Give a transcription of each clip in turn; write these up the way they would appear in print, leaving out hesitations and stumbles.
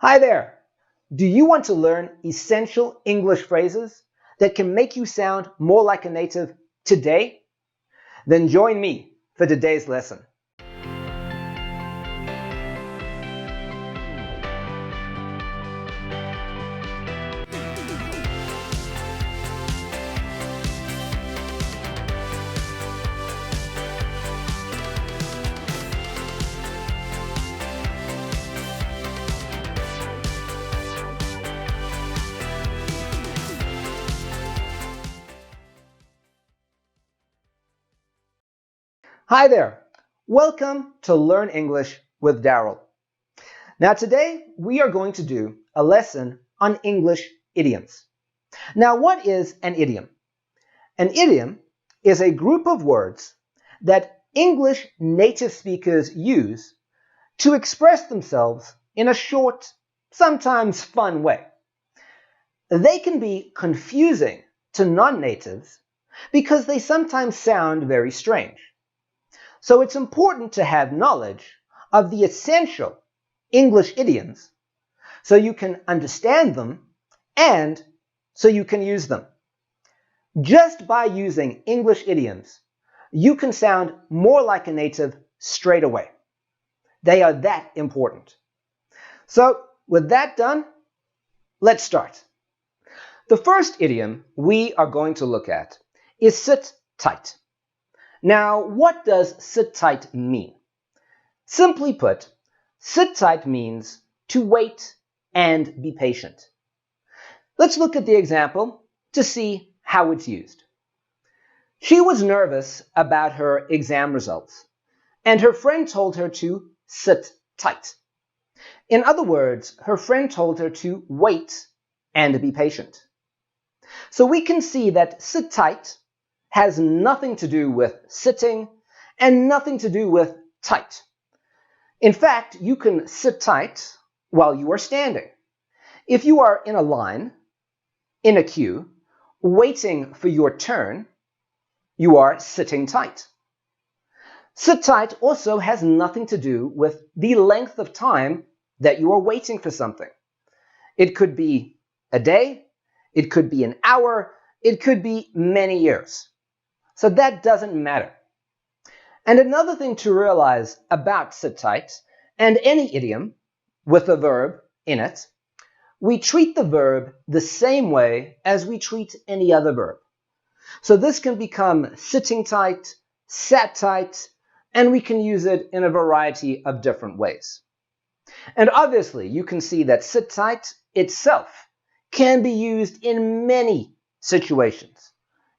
Hi there! Do you want to learn essential English phrases that can make you sound more like a native today? Then join me for today's lesson. Hi there! Welcome to Learn English with Darryl. Now today we are going to do a lesson on English idioms. Now what is an idiom? An idiom is a group of words that English native speakers use to express themselves in a short, sometimes fun way. They can be confusing to non-natives because they sometimes sound very strange. So it's important to have knowledge of the essential English idioms so you can understand them and so you can use them. Just by using English idioms, you can sound more like a native straight away. They are that important. So with that done, let's start. The first idiom we are going to look at is sit tight. Now, what does sit tight mean? Simply put, sit tight means to wait and be patient. Let's look at the example to see how it's used. She was nervous about her exam results, and her friend told her to sit tight. In other words, her friend told her to wait and be patient. So we can see that sit tight has nothing to do with sitting and nothing to do with tight. In fact, you can sit tight while you are standing. If you are in a line, in a queue, waiting for your turn, you are sitting tight. Sit tight also has nothing to do with the length of time that you are waiting for something. It could be a day, it could be an hour, it could be many years. So that doesn't matter. And another thing to realize about sit tight and any idiom with a verb in it, we treat the verb the same way as we treat any other verb. So this can become sitting tight, sat tight, and we can use it in a variety of different ways. And obviously, you can see that sit tight itself can be used in many situations.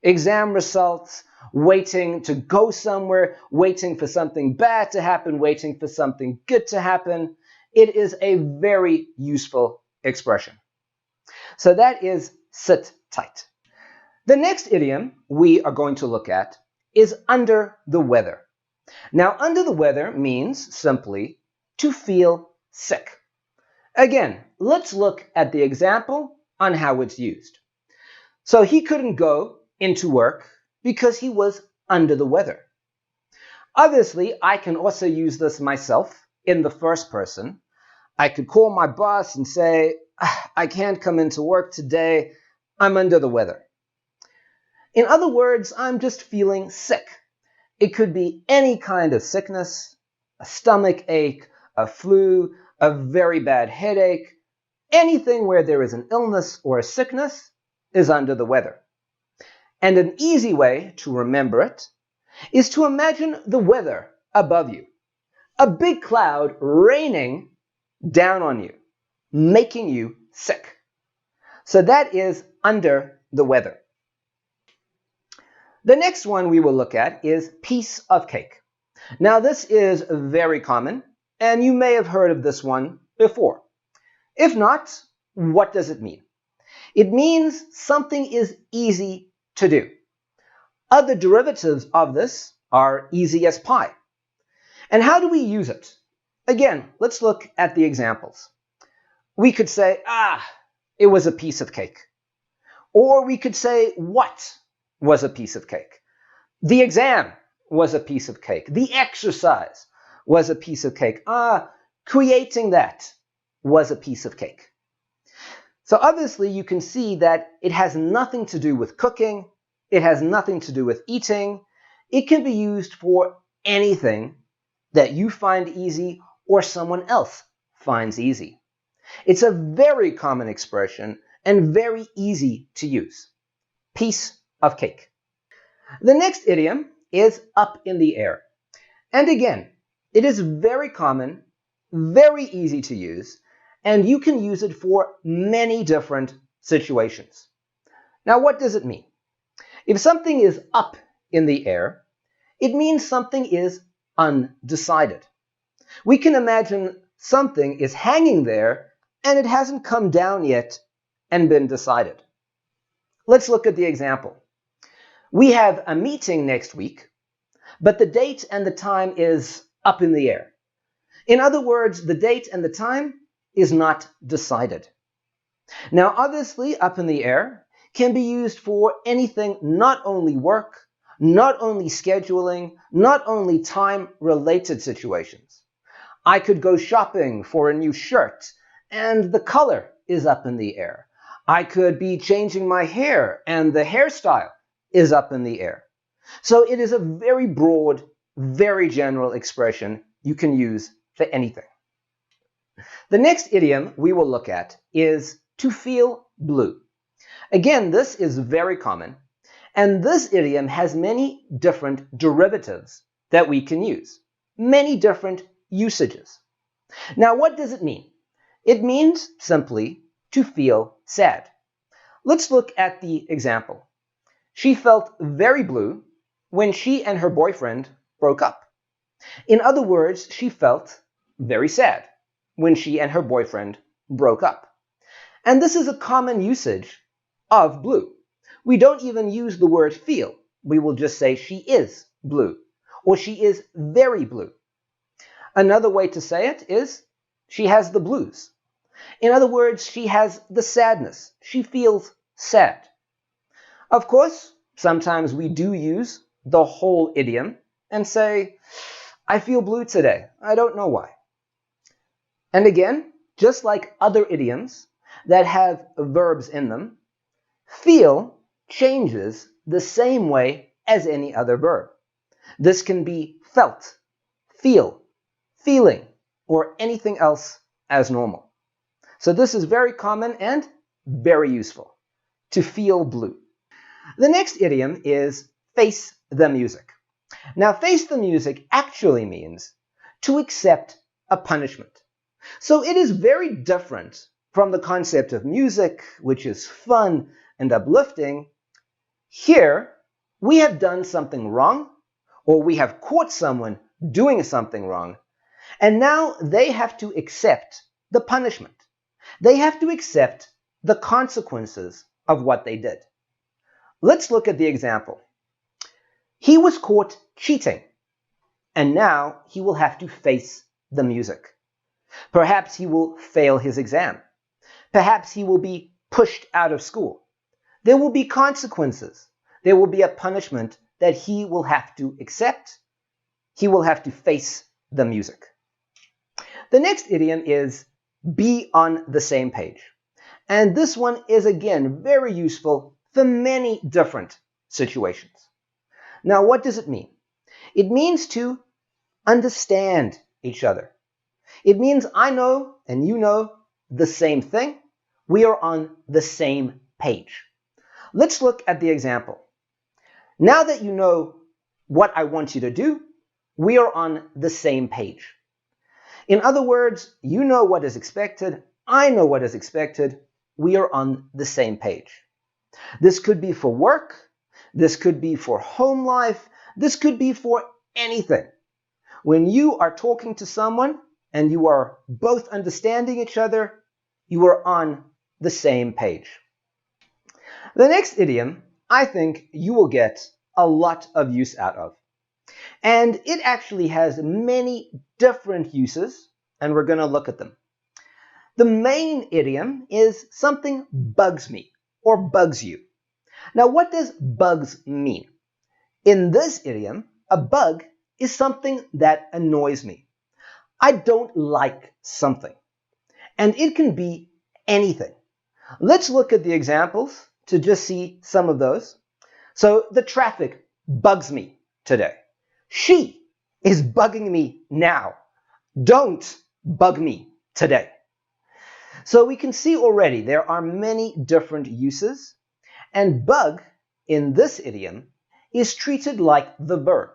Exam results, waiting to go somewhere, waiting for something bad to happen, waiting for something good to happen. It is a very useful expression. So that is sit tight. The next idiom we are going to look at is under the weather. Now, under the weather means simply to feel sick. Again, let's look at the example on how it's used. So he couldn't go into work because he was under the weather. Obviously, I can also use this myself in the first person. I could call my boss and say, I can't come into work today, I'm under the weather. In other words, I'm just feeling sick. It could be any kind of sickness, a stomach ache, a flu, a very bad headache. Anything where there is an illness or a sickness is under the weather. And an easy way to remember it is to imagine the weather above you. A big cloud raining down on you, making you sick. So that is under the weather. The next one we will look at is piece of cake. Now this is very common, and you may have heard of this one before. If not, what does it mean? It means something is easy to do. Other derivatives of this are easy as pie. And how do we use it? Again, let's look at the examples. We could say, it was a piece of cake. Or we could say, what was a piece of cake? The exam was a piece of cake. The exercise was a piece of cake. Creating that was a piece of cake. So obviously you can see that it has nothing to do with cooking. It has nothing to do with eating. It can be used for anything that you find easy or someone else finds easy. It's a very common expression and very easy to use. Piece of cake. The next idiom is up in the air. And again, it is very common, very easy to use, and you can use it for many different situations. Now, what does it mean? If something is up in the air, it means something is undecided. We can imagine something is hanging there and it hasn't come down yet and been decided. Let's look at the example. We have a meeting next week, but the date and the time is up in the air. In other words, the date and the time is not decided. Now, obviously, up in the air can be used for anything, not only work, not only scheduling, not only time-related situations. I could go shopping for a new shirt, and the color is up in the air. I could be changing my hair, and the hairstyle is up in the air. So it is a very broad, very general expression you can use for anything. The next idiom we will look at is to feel blue. Again, this is very common, and this idiom has many different derivatives that we can use, many different usages. Now, what does it mean? It means simply to feel sad. Let's look at the example. She felt very blue when she and her boyfriend broke up. In other words, she felt very sad when she and her boyfriend broke up. And this is a common usage of blue. We don't even use the word feel. We will just say she is blue or she is very blue. Another way to say it is she has the blues. In other words, she has the sadness. She feels sad. Of course, sometimes we do use the whole idiom and say, I feel blue today. I don't know why. And again, just like other idioms that have verbs in them, feel changes the same way as any other verb. This can be felt, feel, feeling, or anything else as normal. So this is very common and very useful, to feel blue. The next idiom is face the music. Now, face the music actually means to accept a punishment. So it is very different from the concept of music, which is fun and uplifting. Here, we have done something wrong, or we have caught someone doing something wrong, and now they have to accept the punishment. They have to accept the consequences of what they did. Let's look at the example. He was caught cheating, and now he will have to face the music. Perhaps he will fail his exam. Perhaps he will be pushed out of school. There will be consequences. There will be a punishment that he will have to accept. He will have to face the music. The next idiom is be on the same page. And this one is again very useful for many different situations. Now, what does it mean? It means to understand each other. It means I know and you know the same thing. We are on the same page. Let's look at the example. Now that you know what I want you to do, we are on the same page. In other words, you know what is expected, I know what is expected, we are on the same page. This could be for work, this could be for home life, this could be for anything. When you are talking to someone and you are both understanding each other, you are on the same page. The next idiom, I think you will get a lot of use out of. And it actually has many different uses, and we're going to look at them. The main idiom is something bugs me or bugs you. Now, what does bugs mean? In this idiom, a bug is something that annoys me. I don't like something. and it can be anything. Let's look at the examples to just see some of those. So the traffic bugs me today. She is bugging me now. Don't bug me today. So we can see already there are many different uses, and bug in this idiom is treated like the verb.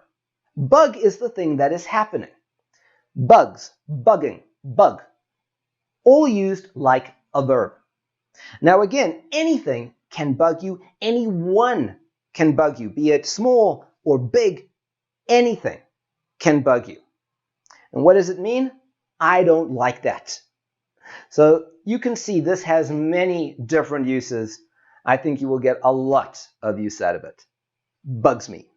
Bug is the thing that is happening. Bugs, bugging, bug, all used like a verb. Now again, anything can bug you, anyone can bug you, be it small or big, anything can bug you. And what does it mean? I don't like that. So you can see this has many different uses. I think you will get a lot of use out of it. Bugs me.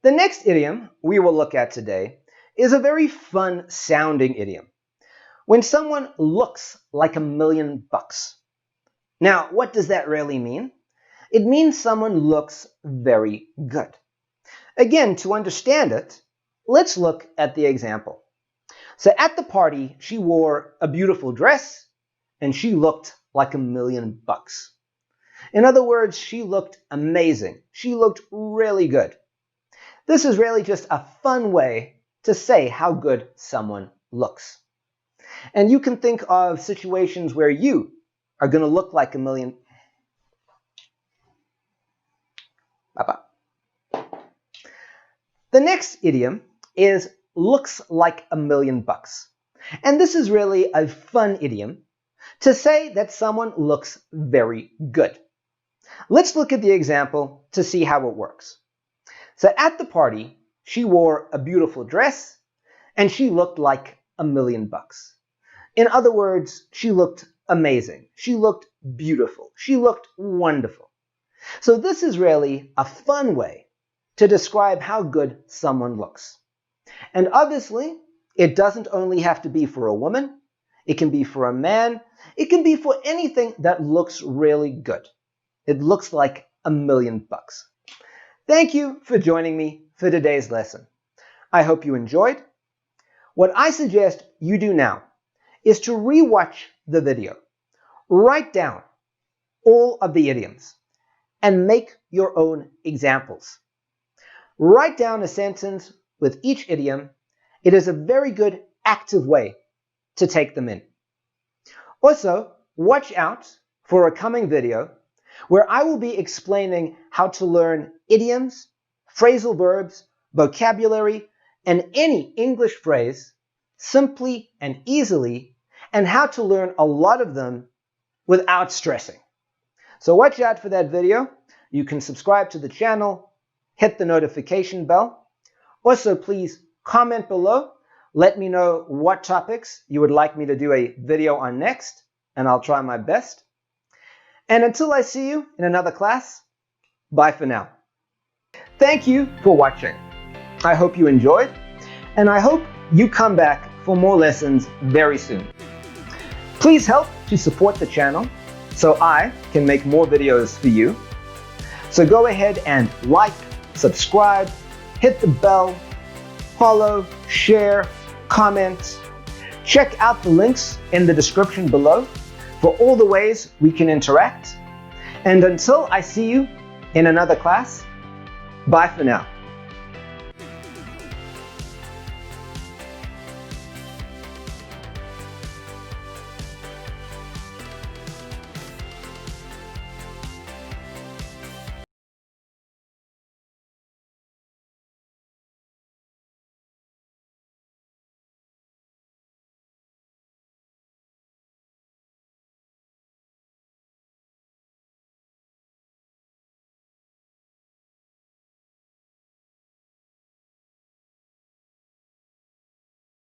The next idiom we will look at today is a very fun sounding idiom. When someone looks like $1,000,000. Now, what does that really mean? It means someone looks very good. Again, to understand it, let's look at the example. So at the party, she wore a beautiful dress and she looked like $1,000,000. In other words, she looked amazing. She looked really good. This is really just a fun way to say how good someone looks. And you can think of situations where you are going to look like $1,000,000. The next idiom is looks like $1,000,000. And this is really a fun idiom to say that someone looks very good. Let's look at the example to see how it works. So at the party, she wore a beautiful dress and she looked like $1,000,000. In other words, she looked amazing. She looked beautiful. She looked wonderful. So this is really a fun way to describe how good someone looks. And obviously, it doesn't only have to be for a woman. It can be for a man. It can be for anything that looks really good. It looks like $1,000,000. Thank you for joining me for today's lesson. I hope you enjoyed. What I suggest you do now is to rewatch the video. Write down all of the idioms and make your own examples. Write down a sentence with each idiom. It is a very good active way to take them in. Also, watch out for a coming video where I will be explaining how to learn idioms, phrasal verbs, vocabulary, and any English phrase simply and easily, and how to learn a lot of them without stressing. So watch out for that video. You can subscribe to the channel, hit the notification bell. Also, please comment below. Let me know what topics you would like me to do a video on next, and I'll try my best. And until I see you in another class, bye for now. Thank you for watching. I hope you enjoyed, and I hope you come back for more lessons very soon. Please help to support the channel so I can make more videos for you. So go ahead and like, subscribe, hit the bell, follow, share, comment. Check out the links in the description below for all the ways we can interact. And until I see you in another class, bye for now.